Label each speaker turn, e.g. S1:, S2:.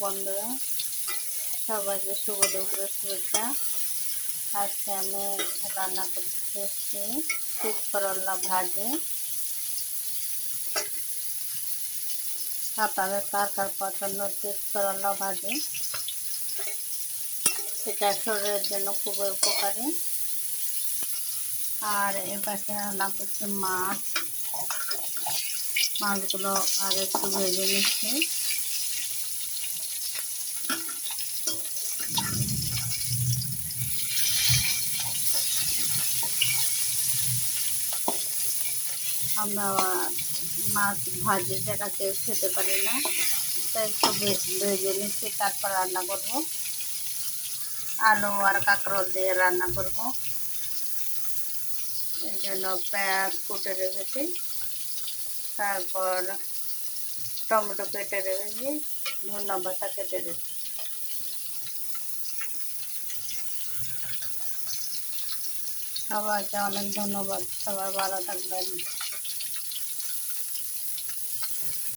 S1: বন্ধুরা, সবাইকে শুভ দুপুরের শুভেচ্ছা। আজকে আমি রান্না করতেছি তিত করলা ভাজি। আপনাদের কার কার পছন্দ তিত করলা ভাজি? এটা শরীরের জন্য খুবই উপকারী। আর এপাশে রান্না করছি মাছগুলো আর একটু ভেজে নিচ্ছি। আমরা মাছ ভাজি যেটা কেউ খেতে পারি না, তাই একটু ভেজে নিচ্ছি, তারপর রান্না করব। আলু আর কাঁকরোল দিয়ে রান্না করব, এই জন্য পেঁয়াজ কুটে রেখেছি, তারপর টমেটো কেটে রেখেছি, ধনিয়া পাতা কেটে রেখেছি। সবাইকে অনেক ধন্যবাদ, সবাই ভালো থাকবেন।